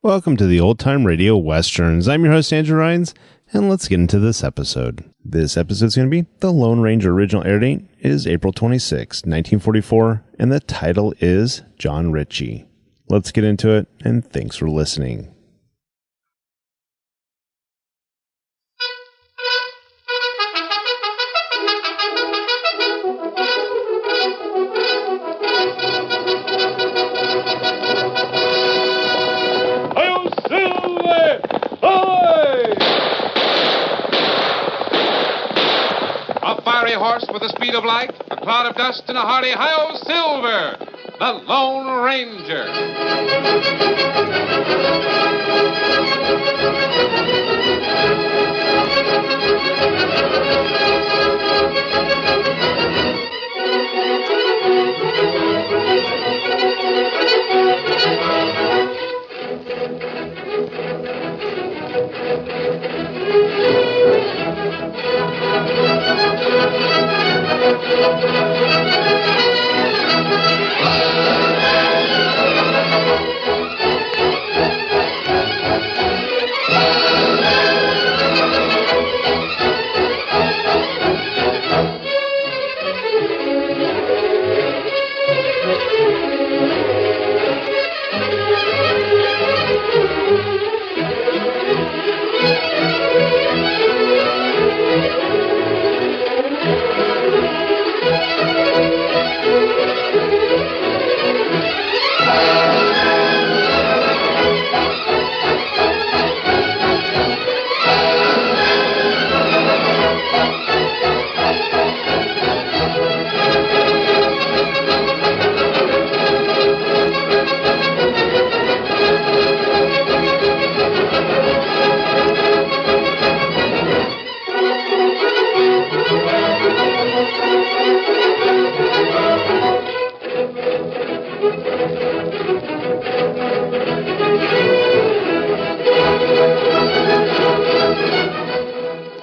Welcome to the Old Time Radio Westerns. I'm your host, Andrew Rhynes, and let's get into this episode. This episode's going to be The Lone Ranger. Original air date is April 26, 1944, and the title is John Ritchie. Let's get into it, and thanks for listening. Horse with the speed of light, a cloud of dust, and a hearty hi-yo Silver, the Lone Ranger.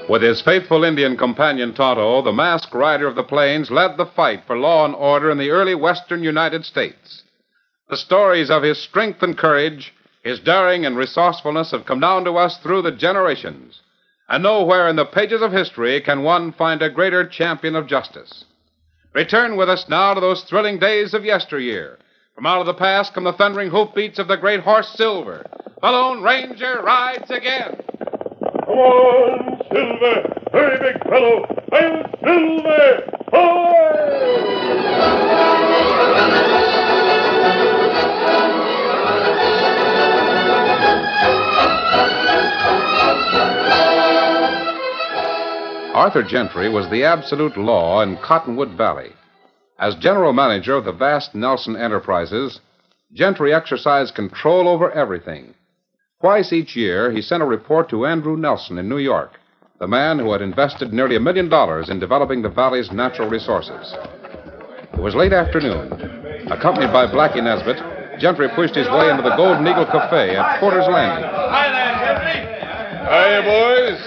With his faithful Indian companion Tonto, the masked rider of the plains led the fight for law and order in the early western United States. The stories of his strength and courage, his daring and resourcefulness have come down to us through the generations. And nowhere in the pages of history can one find a greater champion of justice. Return with us now to those thrilling days of yesteryear. From out of the past come the thundering hoofbeats of the great horse Silver. The Lone Ranger rides again. Come on, Silver! Hurry, big fellow! I'm Silver! Ahoy! Arthur Gentry was the absolute law in Cottonwood Valley. As general manager of the vast Nelson Enterprises, Gentry exercised control over everything. Twice each year, he sent a report to Andrew Nelson in New York, the man who had invested nearly $1 million in developing the valley's natural resources. It was late afternoon. Accompanied by Blackie Nesbitt, Gentry pushed his way into the Golden Eagle Cafe at Porter's Landing. Hi there, Gentry! Hiya, boys.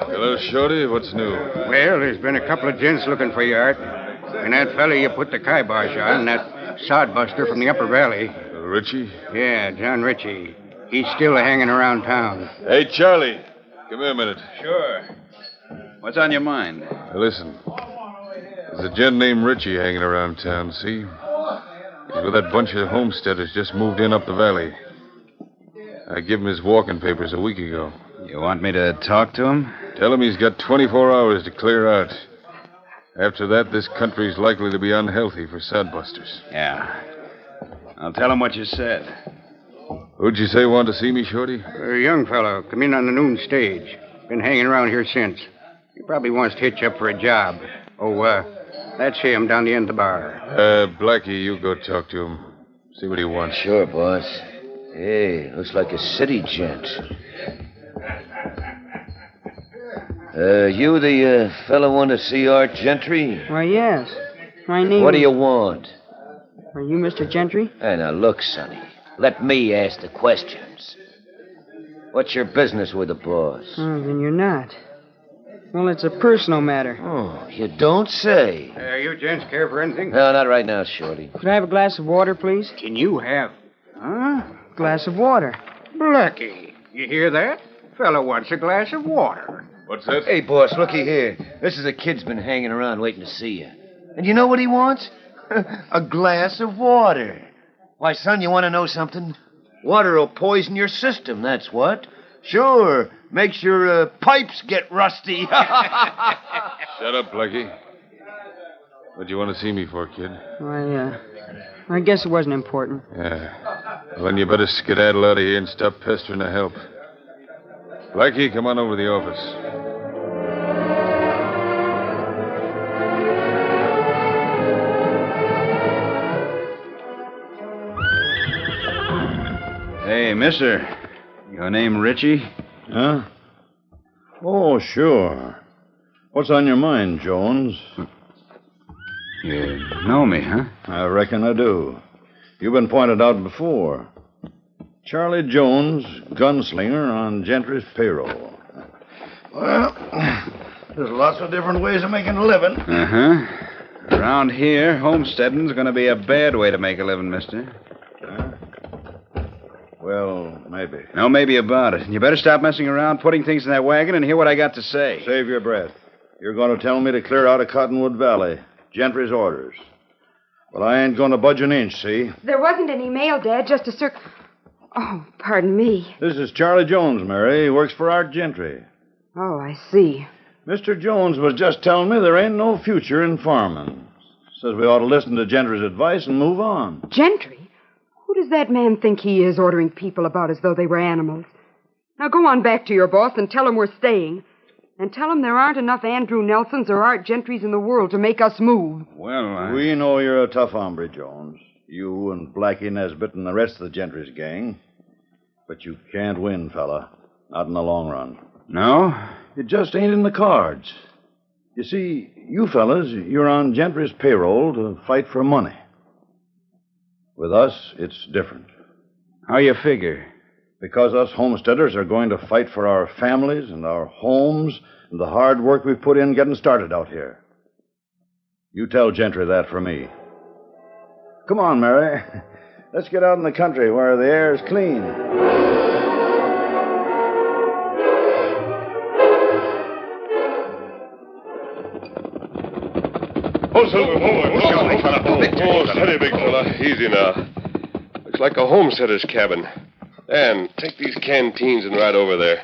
Hello, Shorty. What's new? Well, there's been a couple of gents looking for you, Art. And that fella you put the kibosh on, that sodbuster from the Upper Valley. Ritchie? Yeah, John Ritchie. He's still hanging around town. Hey, Charlie. Come here a minute. Sure. What's on your mind? Now, listen. There's a gent named Ritchie hanging around town, see? He's with that bunch of homesteaders just moved in up the valley. I gave him his walking papers a week ago. You want me to talk to him? Tell him he's got 24 hours to clear out. After that, this country's likely to be unhealthy for sodbusters. Yeah. I'll tell him what you said. Who'd you say wanted to see me, Shorty? A young fellow. Come in on the noon stage. Been hanging around here since. He probably wants to hitch up for a job. Oh, that's him down the end of the bar. Blackie, you go talk to him. See what he wants. Sure, boss. Hey, looks like a city gent. You the fellow want to see Art Gentry? Why, yes. My name What do you want? Are you Mr. Gentry? Hey, now look, Sonny. Let me ask the questions. What's your business with the boss? Oh, then you're not. Well, it's a personal matter. Oh, you don't say. You gents care for anything? No, not right now, Shorty. Could I have a glass of water, please? Can you have? Huh? Glass of water. Blackie, you hear that? Fella wants a glass of water. What's that? Hey, boss, looky here. This is a kid's been hanging around waiting to see you. And you know what he wants? A glass of water. Why, son, you want to know something? Water will poison your system, that's what. Sure, makes your pipes get rusty. Shut up, Blackie. What do you want to see me for, kid? I guess it wasn't important. Yeah. Well, then you better skedaddle out of here and stop pestering to help. Blackie, come on over to the office. Hey, mister. Your name Ritchie? Huh? Oh, sure. What's on your mind, Jones? You know me, huh? I reckon I do. You've been pointed out before. Charlie Jones, gunslinger on Gentry's payroll. Well, there's lots of different ways of making a living. Uh-huh. Around here, homesteading's going to be a bad way to make a living, mister. Well, maybe. No maybe about it. You better stop messing around, putting things in that wagon, and hear what I got to say. Save your breath. You're going to tell me to clear out of Cottonwood Valley. Gentry's orders. Well, I ain't going to budge an inch, see? There wasn't any mail, Dad, just a Oh, pardon me. This is Charlie Jones, Mary. He works for Art Gentry. Oh, I see. Mr. Jones was just telling me there ain't no future in farming. Says we ought to listen to Gentry's advice and move on. Gentry? Who does that man think he is, ordering people about as though they were animals? Now go on back to your boss and tell him we're staying. And tell him there aren't enough Andrew Nelsons or Art Gentrys in the world to make us move. Well, We know you're a tough hombre, Jones. You and Blackie Nesbitt and the rest of the Gentry's gang. But you can't win, fella. Not in the long run. No? It just ain't in the cards. You see, you fellas, you're on Gentry's payroll to fight for money. With us, it's different. How you figure? Because us homesteaders are going to fight for our families and our homes and the hard work we've put in getting started out here. You tell Gentry that for me. Come on, Mary. Let's get out in the country where the air is clean. Oh, Silver, oh, steady, big fella. Easy now. Looks like a homesteader's cabin. And take these canteens and ride over there.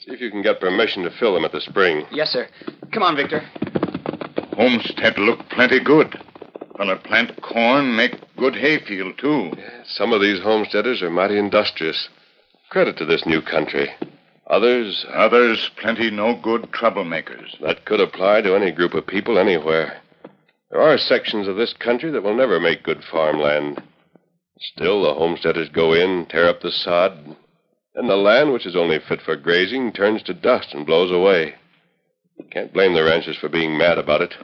See if you can get permission to fill them at the spring. Yes, sir. Come on, Victor. Homestead look plenty good. Gonna plant corn, make good hayfield, too. Yeah, some of these homesteaders are mighty industrious. Credit to this new country. Others Plenty no good troublemakers. That could apply to any group of people anywhere. There are sections of this country that will never make good farmland. Still, the homesteaders go in, tear up the sod, and the land, which is only fit for grazing, turns to dust and blows away. Can't blame the ranchers for being mad about it.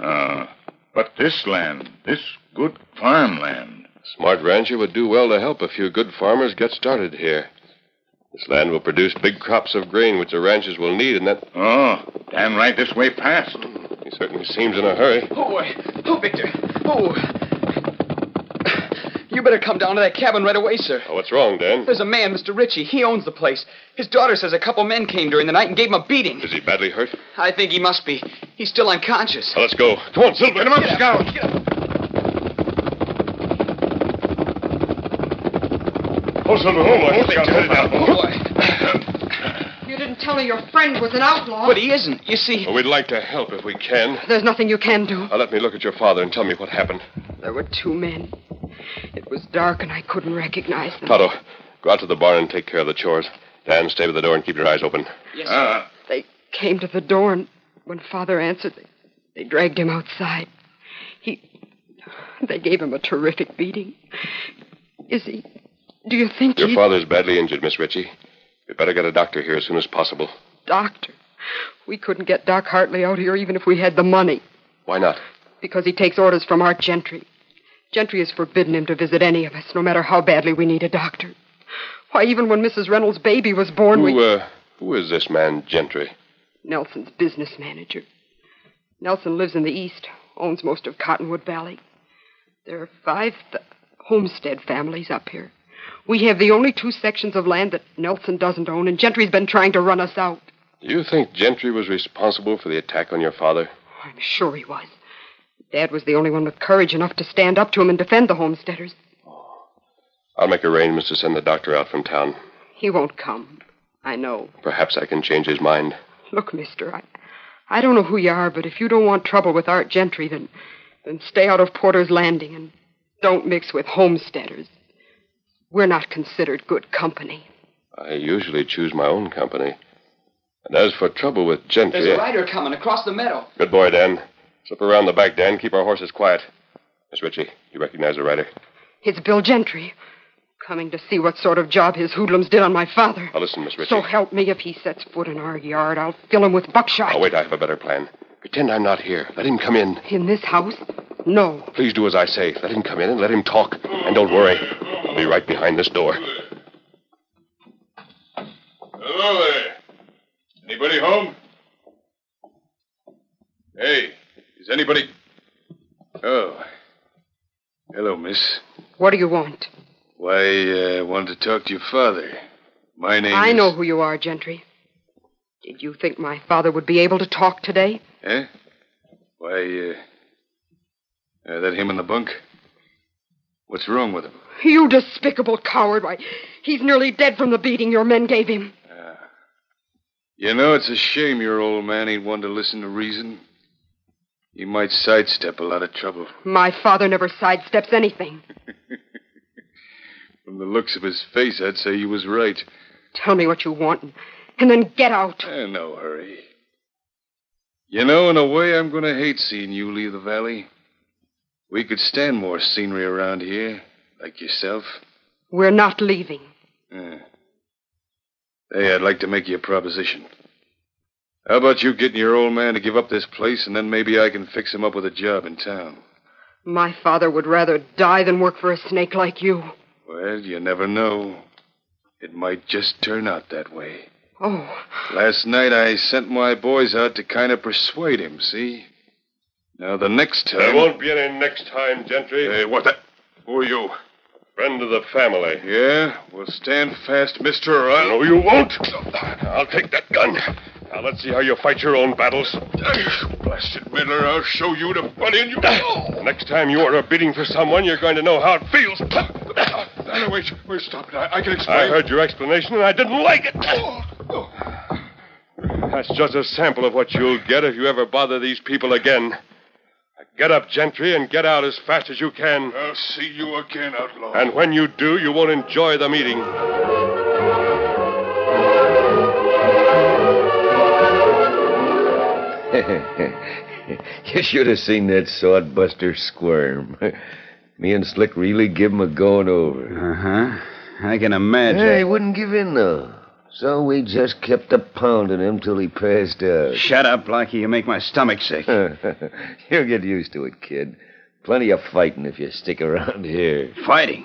But this land, this good farmland. A smart rancher would do well to help a few good farmers get started here. This land will produce big crops of grain, which the ranchers will need, and that... Oh, damn right this way past. He certainly seems in a hurry. Oh, Victor. Oh. You better come down to that cabin right away, sir. Oh, what's wrong, Dan? There's a man, Mr. Ritchie. He owns the place. His daughter says a couple men came during the night and gave him a beating. Is he badly hurt? I think he must be. He's still unconscious. Well, let's go. Come on, Silver. Get him up, Scout. Oh, Silver, You didn't tell me your friend was an outlaw. But he isn't. You see... Well, we'd like to help if we can. There's nothing you can do. Now, let me look at your father and tell me what happened. There were two men. It was dark and I couldn't recognize them. Tonto, go out to the barn and take care of the chores. Dan, stay by the door and keep your eyes open. Yes, sir. They came to the door, and when Father answered, they dragged him outside. They gave him a terrific beating. Is he... Do you think Your father's badly injured, Miss Ritchie. We'd better get a doctor here as soon as possible. Doctor? We couldn't get Doc Hartley out here even if we had the money. Why not? Because he takes orders from Art Gentry. Gentry has forbidden him to visit any of us, no matter how badly we need a doctor. Why, even when Mrs. Reynolds' baby was born, Who is this man, Gentry? Nelson's business manager. Nelson lives in the east, owns most of Cottonwood Valley. There are 5 homestead families up here. We have the only 2 sections of land that Nelson doesn't own, and Gentry's been trying to run us out. Do you think Gentry was responsible for the attack on your father? I'm sure he was. Dad was the only one with courage enough to stand up to him and defend the homesteaders. I'll make arrangements to send the doctor out from town. He won't come. I know. Perhaps I can change his mind. Look, mister, I don't know who you are, but if you don't want trouble with Art Gentry, then stay out of Porter's Landing and don't mix with homesteaders. We're not considered good company. I usually choose my own company. And as for trouble with Gentry... There's a rider coming across the meadow. Good boy, Dan. Slip around the back, Dan. Keep our horses quiet. Miss Ritchie, you recognize the rider? It's Bill Gentry, coming to see what sort of job his hoodlums did on my father. Now listen, Miss Ritchie. So help me, if he sets foot in our yard, I'll fill him with buckshot. Oh, wait, I have a better plan. Pretend I'm not here. Let him come in. In this house? No. Please do as I say. Let him come in and let him talk. And don't worry. I'll be right behind this door. Hello there. Anybody home? Hey, is anybody... Oh. Hello, miss. What do you want? Why, I wanted to talk to your father. My name I is... know who you are, Gentry. Did you think my father would be able to talk today? Eh? Why, that him in the bunk? What's wrong with him? You despicable coward. Why, he's nearly dead from the beating your men gave him. You know, it's a shame your old man ain't one to listen to reason. He might sidestep a lot of trouble. My father never sidesteps anything. From the looks of his face, I'd say he was right. Tell me what you want, and then get out. No hurry. You know, in a way, I'm going to hate seeing you leave the valley. We could stand more scenery around here, like yourself. We're not leaving. Hey, I'd like to make you a proposition. How about you getting your old man to give up this place, and then maybe I can fix him up with a job in town? My father would rather die than work for a snake like you. Well, you never know. It might just turn out that way. Oh. Last night I sent my boys out to kind of persuade him, see? Now, the next time... There won't be any next time, Gentry. Hey, what the... Who are you? Friend of the family. Yeah? Well, stand fast, mister, or I'll... No, you won't. I'll take that gun. Now, let's see how you fight your own battles. Blasted meddler, I'll show you the butt in you. The next time you order a beating for someone, you're going to know how it feels. No, wait, stop it. I can explain. I heard your explanation, and I didn't like it. That's just a sample of what you'll get if you ever bother these people again. Get up, Gentry, and get out as fast as you can. I'll see you again, outlaw. And when you do, you won't enjoy the meeting. You should have seen that sodbuster squirm. Me and Slick really give him a going over. Uh-huh. I can imagine. Hey, he wouldn't give in, though. So we just kept a-pounding him till he passed out. Shut up, Blackie. You make my stomach sick. You'll get used to it, kid. Plenty of fighting if you stick around here. Fighting?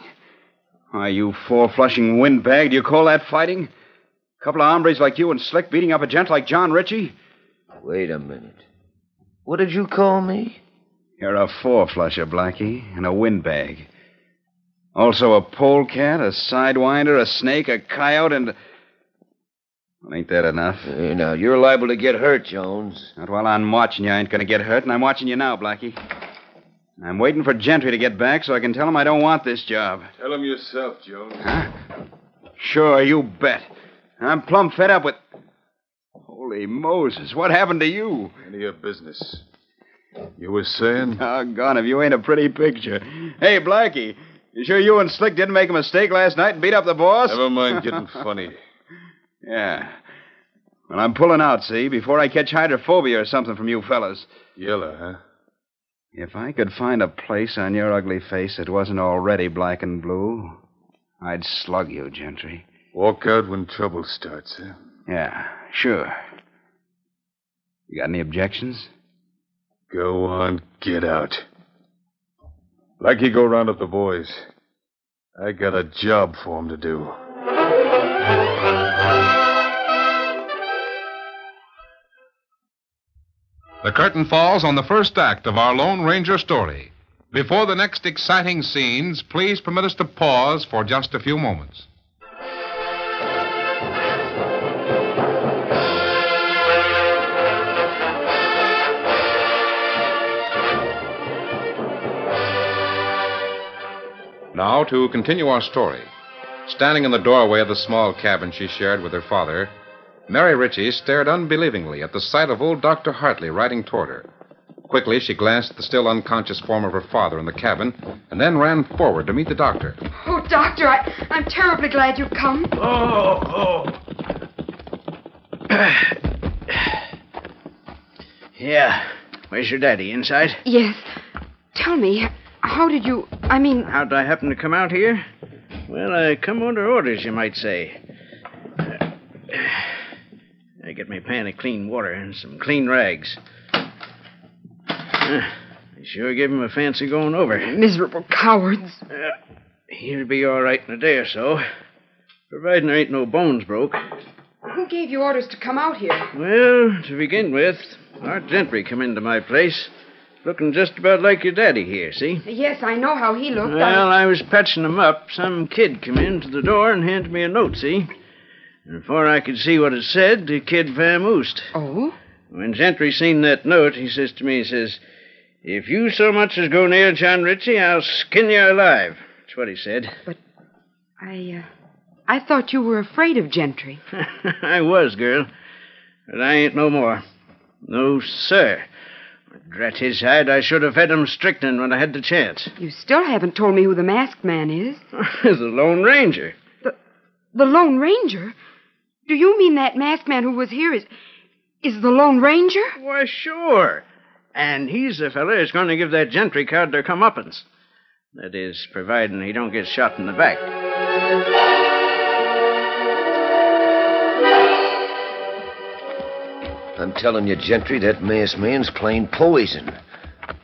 Why, you four-flushing windbag, do you call that fighting? A couple of hombres like you and Slick beating up a gent like John Ritchie? Wait a minute. What did you call me? You're a four-flusher, Blackie, and a windbag. Also a polecat, a sidewinder, a snake, a coyote, and... Well, ain't that enough? Now, you're liable to get hurt, Jones. Not while I'm watching you, I ain't going to get hurt, and I'm watching you now, Blackie. I'm waiting for Gentry to get back so I can tell him I don't want this job. Tell him yourself, Jones. Huh? Sure, you bet. I'm plumb fed up with... Holy Moses, what happened to you? None of your business. You was saying? Doggone, if you ain't a pretty picture. Hey, Blackie, you sure you and Slick didn't make a mistake last night and beat up the boss? Never mind getting funny. Yeah. Well, I'm pulling out, see, before I catch hydrophobia or something from you fellas. Yellow, huh? If I could find a place on your ugly face that wasn't already black and blue, I'd slug you, Gentry. Walk out when trouble starts, huh? Yeah, sure. You got any objections? Go on, get out. Blackie, go round up the boys. I got a job for 'em to do. The curtain falls on the first act of our Lone Ranger story. Before the next exciting scenes, please permit us to pause for just a few moments. Now, to continue our story. Standing in the doorway of the small cabin she shared with her father, Mary Ritchie stared unbelievingly at the sight of old Dr. Hartley riding toward her. Quickly, she glanced at the still unconscious form of her father in the cabin and then ran forward to meet the doctor. Oh, Doctor, I'm terribly glad you've come. Yeah. Where's your daddy? Inside? Yes. Tell me, how did you... How'd I happen to come out here? Well, I come under orders, you might say. I get me a pan of clean water and some clean rags. They sure give him a fancy going over. Miserable cowards. He'll be all right in a day or so, providing there ain't no bones broke. Who gave you orders to come out here? Well, to begin with, Art Gentry come into my place, looking just about like your daddy here, see? Yes, I know how he looked. Well, I was patching him up. Some kid come in to the door and handed me a note, see? And before I could see what it said, the kid vamoosed. Oh? When Gentry seen that note, he says to me, if you so much as go near John Ritchie, I'll skin you alive. That's what he said. But I thought you were afraid of Gentry. I was, girl. But I ain't no more. No, sir. Drat his hide, I should have fed him strychnine when I had the chance. You still haven't told me who the masked man is. The Lone Ranger. The Lone Ranger? Do you mean that masked man who was here is the Lone Ranger? Why, sure. And he's the fella who's going to give that Gentry card their comeuppance. That is, providing he don't get shot in the back. I'm telling you, Gentry, that masked man's plain poison.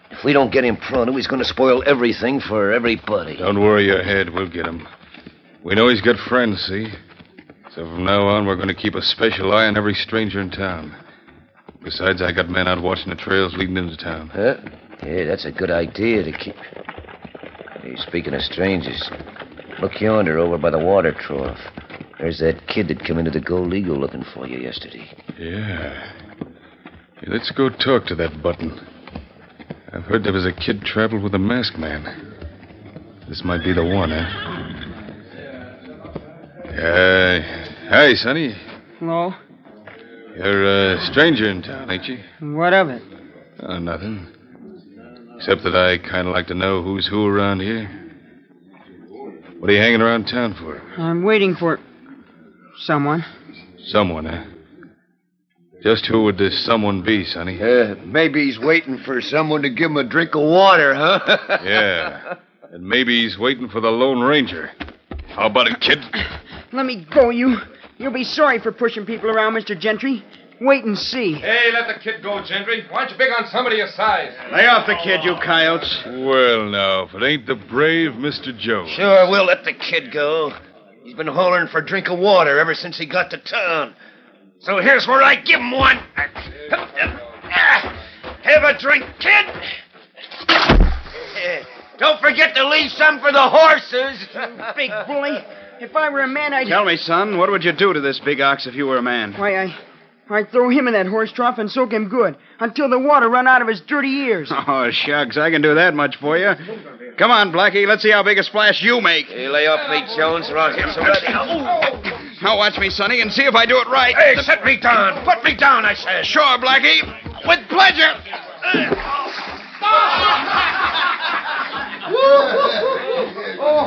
If we don't get him pronto, he's going to spoil everything for everybody. Don't worry your head. We'll get him. We know he's got friends, see? So from now on, we're going to keep a special eye on every stranger in town. Besides, I got men out watching the trails leading into town. Huh? Yeah, that's a good idea to keep... Hey, speaking of strangers, look yonder over by the water trough. There's that kid that came into the Gold Eagle looking for you yesterday. Yeah. Hey, let's go talk to that button. I've heard there was a kid traveled with a masked man. This might be the one, huh? Hi, Sonny. Hello? You're a stranger in town, ain't you? What of it? Oh, nothing. Except that I kind of like to know who's who around here. What are you hanging around town for? I'm waiting for someone. Someone, huh? Just who would this someone be, Sonny? Maybe he's waiting for someone to give him a drink of water, huh? Yeah. And maybe he's waiting for the Lone Ranger. How about it, kid? Let me go, you. You'll be sorry for pushing people around, Mr. Gentry. Wait and see. Hey, let the kid go, Gentry. Why aren't you big on somebody your size? Lay off the kid, you coyotes. Well, now, if it ain't the brave Mr. Jones. Sure, we'll let the kid go. He's been hollering for a drink of water ever since he got to town. So here's where I give him one. Have a drink, kid. Don't forget to leave some for the horses. Big bully. If I were a man, I'd... Tell me, son, what would you do to this big ox if you were a man? Why, I'd throw him in that horse trough and soak him good until the water run out of his dirty ears. Oh, shucks, I can do that much for you. Come on, Blackie, let's see how big a splash you make. Hey, lay off me, Jones, or I'll hit somebody. Now watch me, Sonny, and see if I do it right. Hey, set me down. Put me down, I said. Sure, Blackie. With pleasure.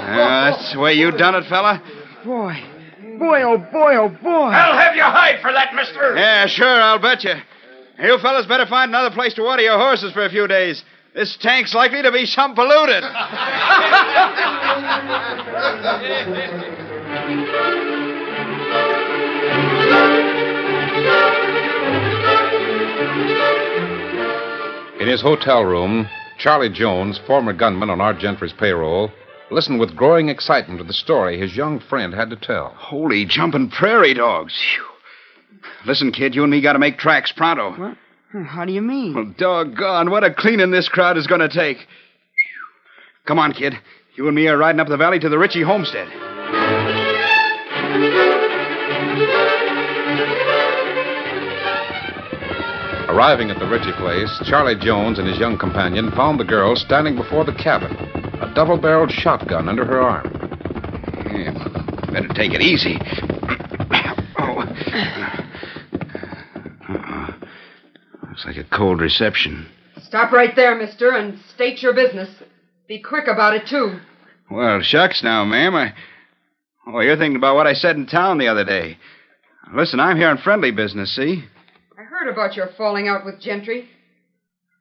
That's the way you done it, fella? Boy, oh boy, oh boy. I'll have you hide for that, mister. Yeah, sure, I'll bet you. You fellas better find another place to water your horses for a few days. This tank's likely to be some polluted. In his hotel room, Charlie Jones, former gunman on Art Gentry's payroll, listened with growing excitement to the story his young friend had to tell. Holy jumping prairie dogs. Phew. Listen, kid, you and me got to make tracks pronto. What? How do you mean? Well, doggone, what a cleaning this crowd is going to take. Come on, kid. You and me are riding up the valley to the Ritchie Homestead. Arriving at the Ritchie place, Charlie Jones and his young companion found the girl standing before the cabin, a double-barreled shotgun under her arm. Yeah, better take it easy. Looks like a cold reception. Stop right there, mister, and state your business. Be quick about it, too. Well, shucks now, ma'am. You're thinking about what I said in town the other day. Listen, I'm here on friendly business, see? I heard about your falling out with Gentry.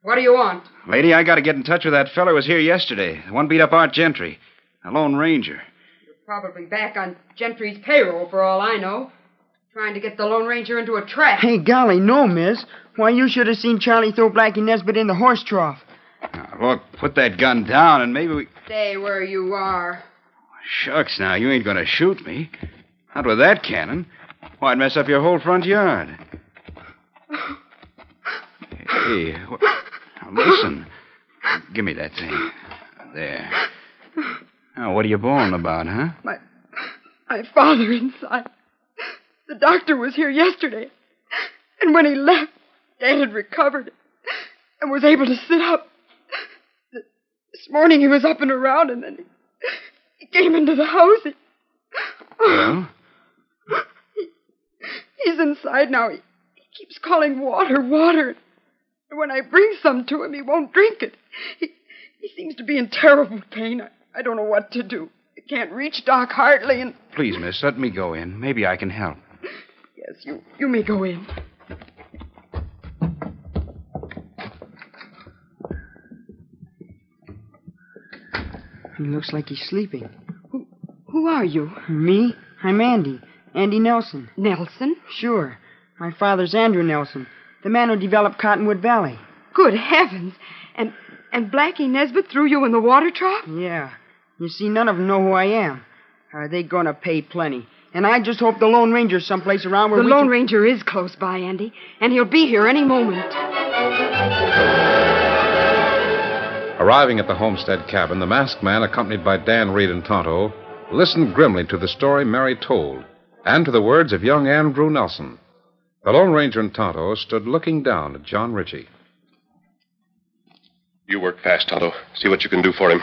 What do you want? Lady, I got to get in touch with that feller who was here yesterday. The one beat up Art Gentry. A Lone Ranger. You're probably back on Gentry's payroll, for all I know. Trying to get the Lone Ranger into a trap. Hey, golly, no, miss. Why, you should have seen Charlie throw Blackie Nesbitt in the horse trough. Now, look, put that gun down and maybe we... Stay where you are. Shucks, now, you ain't going to shoot me. Not with that cannon. Why, I'd mess up your whole front yard. Hey, now listen. Give me that thing. There. Now, what are you bawling about, huh? My father inside. The doctor was here yesterday. And when he left, Dad had recovered and was able to sit up. This morning he was up and around, and then he came into the house. Well? He's inside now. He keeps calling water, water. And when I bring some to him, he won't drink it. He seems to be in terrible pain. I don't know what to do. I can't reach Doc Hartley, and... Please, miss, let me go in. Maybe I can help. Yes, you may go in. He looks like he's sleeping. Who are you? Me? I'm Andy. Andy Nelson. Nelson? Sure. My father's Andrew Nelson, the man who developed Cottonwood Valley. Good heavens. And Blackie Nesbitt threw you in the water trough? Yeah. You see, none of them know who I am. Are they going to pay plenty? And I just hope the Lone Ranger's someplace around where the Lone Ranger is close by, Andy, and he'll be here any moment. Arriving at the homestead cabin, the masked man, accompanied by Dan Reed and Tonto, listened grimly to the story Mary told and to the words of young Andrew Nelson. The Lone Ranger and Tonto stood looking down at John Ritchie. You work fast, Tonto. See what you can do for him.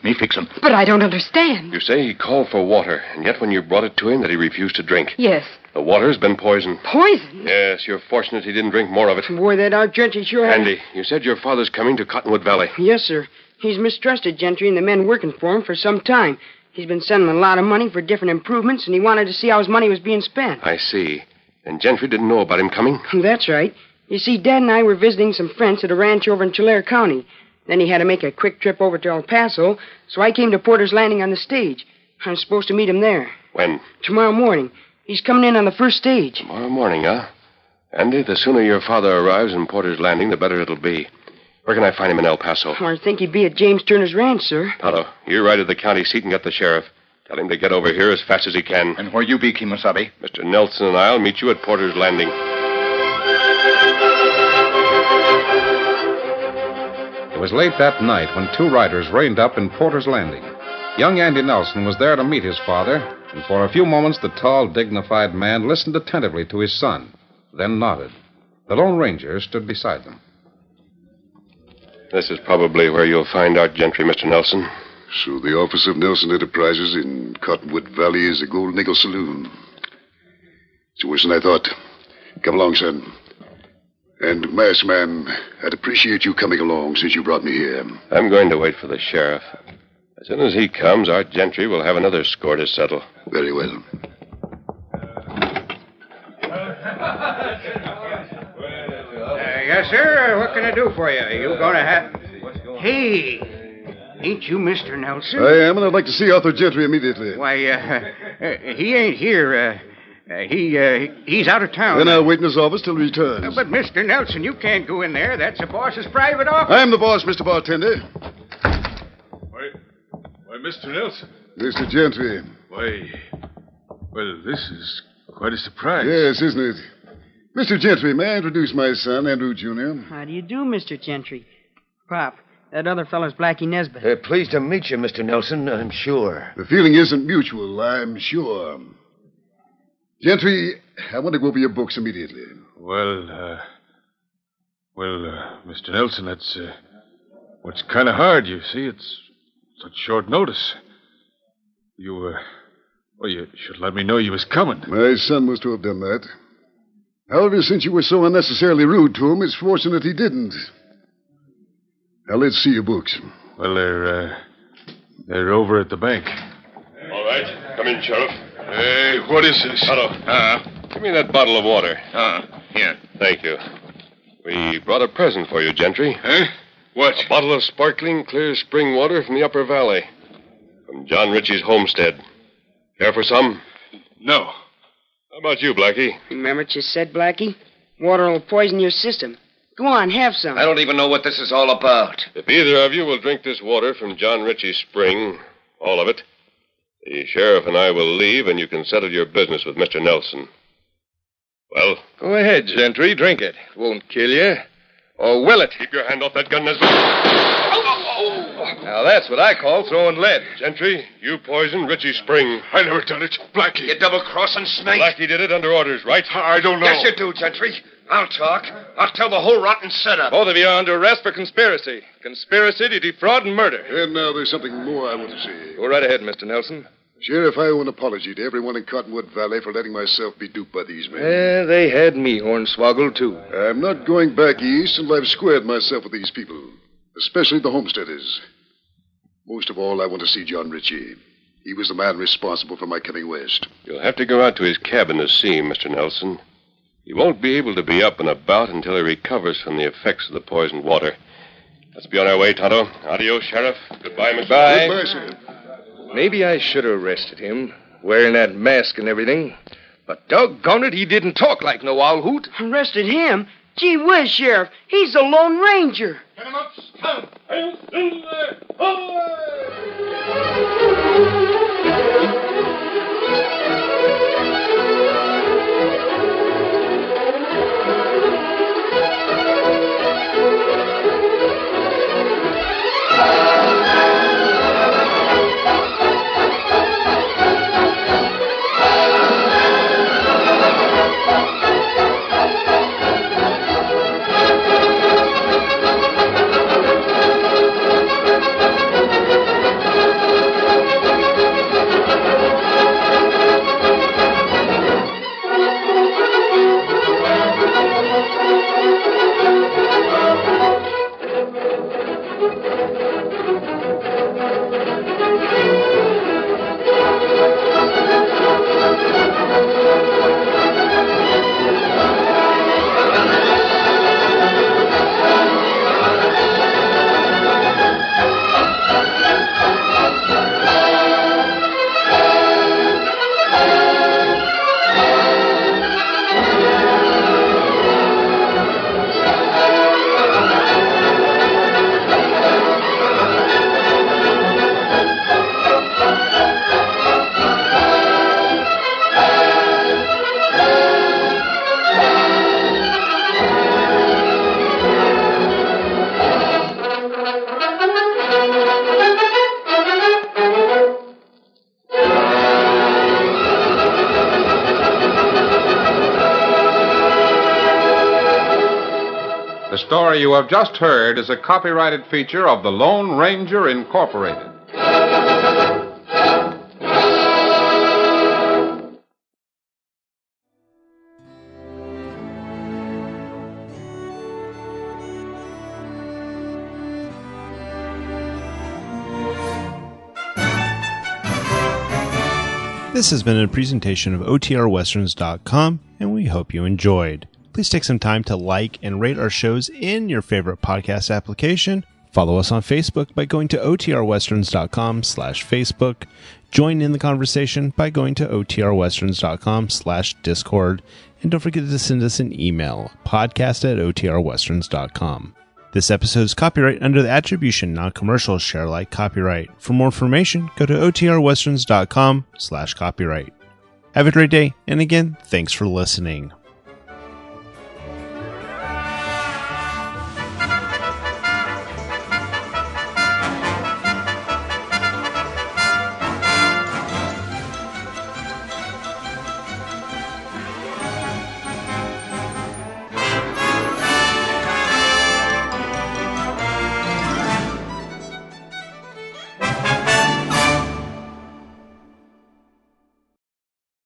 Me fix him. But I don't understand. You say he called for water, and yet when you brought it to him that he refused to drink. Yes. The water's been poisoned. Poisoned? Yes, you're fortunate he didn't drink more of it. Boy, that Art Gentry sure had... Andy, you said your father's coming to Cottonwood Valley. Yes, sir. He's mistrusted Gentry and the men working for him for some time. He's been sending a lot of money for different improvements, and he wanted to see how his money was being spent. I see. And Gentry didn't know about him coming? That's right. You see, Dad and I were visiting some friends at a ranch over in Tulare County. Then he had to make a quick trip over to El Paso, so I came to Porter's Landing on the stage. I'm supposed to meet him there. When? Tomorrow morning. He's coming in on the first stage. Tomorrow morning, huh? Andy, the sooner your father arrives in Porter's Landing, the better it'll be. Where can I find him in El Paso? I think he'd be at James Turner's ranch, sir. Tonto, you ride to the county seat and get the sheriff. Tell him to get over here as fast as he can. And where you be, Kemosabe? Mr. Nelson and I'll meet you at Porter's Landing. It was late that night when two riders reined up in Porter's Landing. Young Andy Nelson was there to meet his father, and for a few moments the tall, dignified man listened attentively to his son, then nodded. The Lone Ranger stood beside them. This is probably where you'll find Art Gentry, Mr. Nelson. So the office of Nelson Enterprises in Cottonwood Valley is the Golden Eagle Saloon. It's worse than I thought. Come along, son. And, masked man, I'd appreciate you coming along since you brought me here. I'm going to wait for the sheriff. As soon as he comes, Art Gentry will have another score to settle. Very well. Yes, sir. What can I do for you? You going to have... Hey, ain't you Mr. Nelson? I am, and I'd like to see Arthur Gentry immediately. Why, he ain't here. He's out of town. Then I'll wait in his office till he returns. But, Mr. Nelson, you can't go in there. That's the boss's private office. I'm the boss, Mr. Bartender. Why, Mr. Nelson. Mr. Gentry. Why, well, this is quite a surprise. Yes, isn't it? Mr. Gentry, may I introduce my son, Andrew Jr.? How do you do, Mr. Gentry? Pop, That other fellow's Blackie Nesbitt. Pleased to meet you, Mr. Nelson, I'm sure. The feeling isn't mutual, I'm sure. Gentry, I want to go over your books immediately. Well, Mr. Nelson, that's what's kind of hard, you see. It's such short notice. You should let me know you was coming. My son was to have done that. However, since you were so unnecessarily rude to him, it's fortunate he didn't. Now, let's see your books. Well, they're over at the bank. All right. Come in, Sheriff. Hey, what is this? Tonto. Give me that bottle of water. Here. Thank you. We brought a present for you, Gentry. Huh? What? A bottle of sparkling, clear spring water from the Upper Valley. From John Ritchie's homestead. Care for some? No. How about you, Blackie? Remember what you said, Blackie? Water will poison your system. Go on, have some. I don't even know what this is all about. If either of you will drink this water from John Ritchie's spring, all of it, the sheriff and I will leave, and you can settle your business with Mr. Nelson. Well? Go ahead, Gentry. Drink it. It won't kill you. Or will it? Keep your hand off that gun, Nesbitt. Now, that's what I call throwing lead. Gentry, you poisoned Ritchie's spring. I never done it. Blackie. You double-crossing snake. Blackie did it under orders, right? I don't know. Yes, you do, Gentry. I'll talk. I'll tell the whole rotten setup. Both of you are under arrest for conspiracy. Conspiracy to defraud and murder. And now there's something more I want to say. Go right ahead, Mr. Nelson. Sheriff, I owe an apology to everyone in Cottonwood Valley for letting myself be duped by these men. Yeah, they had me hornswoggled, too. I'm not going back east until I've squared myself with these people, especially the homesteaders. Most of all, I want to see John Ritchie. He was the man responsible for my coming west. You'll have to go out to his cabin to see him, Mr. Nelson. He won't be able to be up and about until he recovers from the effects of the poisoned water. Let's be on our way, Tonto. Adios, Sheriff. Goodbye, Mr. Bye. Goodbye, sir. Maybe I should have arrested him, wearing that mask and everything. But doggone it, he didn't talk like no owl hoot. Arrested him? Gee whiz, Sheriff. He's the Lone Ranger. Get him up. Stop. The story you have just heard is a copyrighted feature of the Lone Ranger Incorporated. This has been a presentation of OTRWesterns.com, and we hope you enjoyed. Please take some time to like and rate our shows in your favorite podcast application. Follow us on Facebook by going to OTRWesterns.com/Facebook. Join in the conversation by going to OTRWesterns.com/Discord. And don't forget to send us an email, podcast@OTRWesterns.com. This episode is copyright under the attribution, non-commercial, share alike copyright. For more information, go to OTRWesterns.com/copyright. Have a great day, and again, thanks for listening.